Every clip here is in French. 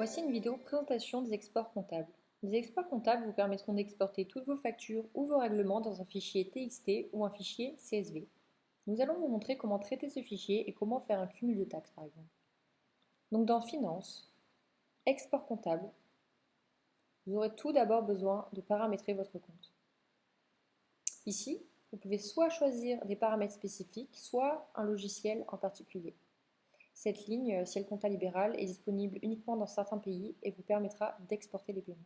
Voici une vidéo présentation des exports comptables. Les exports comptables vous permettront d'exporter toutes vos factures ou vos règlements dans un fichier TXT ou un fichier CSV. Nous allons vous montrer comment traiter ce fichier et comment faire un cumul de taxes par exemple. Donc dans Finances, Export comptable, vous aurez tout d'abord besoin de paramétrer votre compte. Ici, vous pouvez soit choisir des paramètres spécifiques, soit un logiciel en particulier. Cette ligne, Ciel Compta Libéral, est disponible uniquement dans certains pays et vous permettra d'exporter les paiements.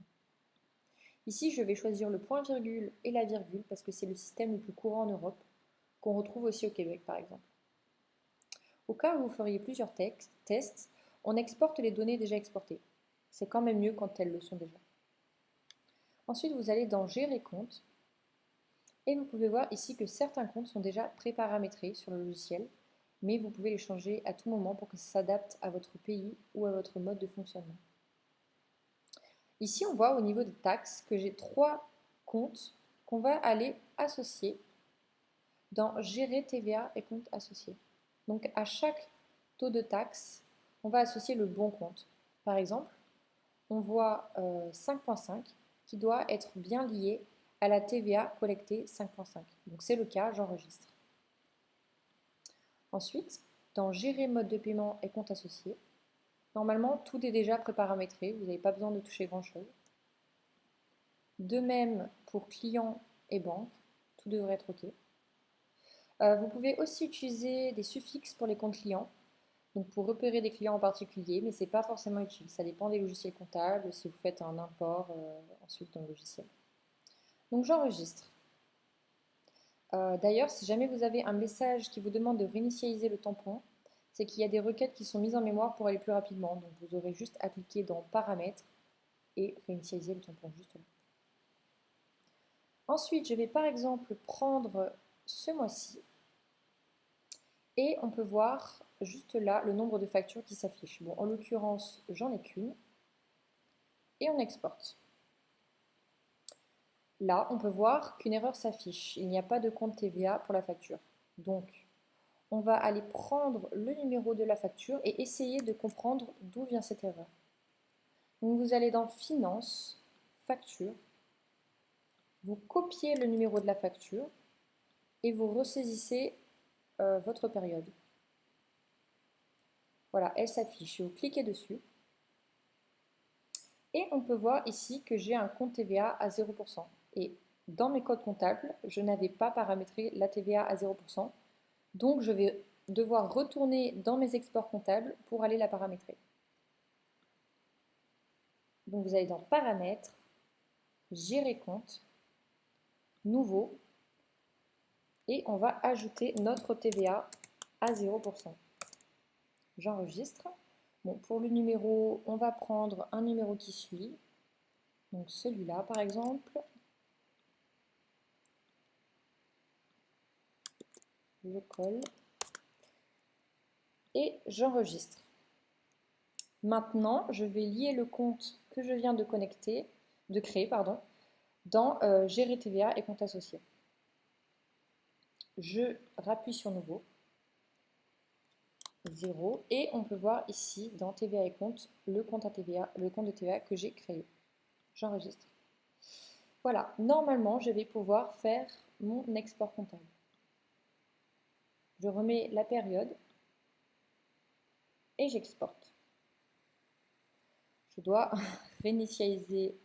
Ici, je vais choisir le point-virgule et la virgule parce que c'est le système le plus courant en Europe, qu'on retrouve aussi au Québec par exemple. Au cas où vous feriez plusieurs tests, on exporte les données déjà exportées. C'est quand même mieux quand elles le sont déjà. Ensuite, vous allez dans Gérer compte et vous pouvez voir ici que certains comptes sont déjà pré-paramétrés sur le logiciel, mais vous pouvez les changer à tout moment pour que ça s'adapte à votre pays ou à votre mode de fonctionnement. Ici, on voit au niveau des taxes que j'ai 3 comptes qu'on va aller associer dans Gérer TVA et comptes associés. Donc à chaque taux de taxe, on va associer le bon compte. Par exemple, on voit 5.5 qui doit être bien lié à la TVA collectée 5.5. Donc c'est le cas, j'enregistre. Ensuite, dans Gérer mode de paiement et compte associé, normalement tout est déjà préparamétré, vous n'avez pas besoin de toucher grand-chose. De même pour client et banque, tout devrait être OK. Vous pouvez aussi utiliser des suffixes pour les comptes clients, donc pour repérer des clients en particulier, mais ce n'est pas forcément utile, ça dépend des logiciels comptables, si vous faites un import ensuite dans le logiciel. Donc j'enregistre. D'ailleurs, si jamais vous avez un message qui vous demande de réinitialiser le tampon, c'est qu'il y a des requêtes qui sont mises en mémoire pour aller plus rapidement. Donc vous aurez juste à cliquer dans Paramètres et réinitialiser le tampon juste là. Ensuite, je vais par exemple prendre ce mois-ci et on peut voir juste là le nombre de factures qui s'affichent. Bon, en l'occurrence, j'en ai qu'une et on exporte. Là, on peut voir qu'une erreur s'affiche. Il n'y a pas de compte TVA pour la facture. Donc, on va aller prendre le numéro de la facture et essayer de comprendre d'où vient cette erreur. Donc, vous allez dans Finances, Facture, vous copiez le numéro de la facture et vous ressaisissez votre période. Voilà, elle s'affiche. Vous cliquez dessus. Et on peut voir ici que j'ai un compte TVA à 0%. Et dans mes codes comptables, je n'avais pas paramétré la TVA à 0%. Donc je vais devoir retourner dans mes exports comptables pour aller la paramétrer. Donc vous allez dans Paramètres, Gérer compte, Nouveau, et on va ajouter notre TVA à 0%. J'enregistre. Bon, pour le numéro, on va prendre un numéro qui suit. Donc celui-là par exemple. Je colle. Et j'enregistre. Maintenant, je vais lier le compte que je viens de créer, dans Gérer TVA et compte associé. Je rappuie sur Nouveau, 0, et on peut voir ici dans TVA et compte le compte de TVA que j'ai créé. J'enregistre. Voilà, normalement, je vais pouvoir faire mon export comptable. Je remets la période et j'exporte. Je dois réinitialiser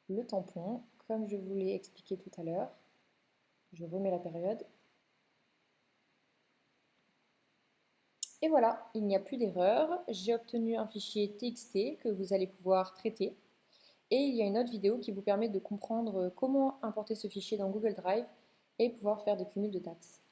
le tampon, comme je vous l'ai expliqué tout à l'heure. Je remets la période. Et voilà, il n'y a plus d'erreur. J'ai obtenu un fichier TXT que vous allez pouvoir traiter. Et il y a une autre vidéo qui vous permet de comprendre comment importer ce fichier dans Google Drive et pouvoir faire des cumuls de taxes.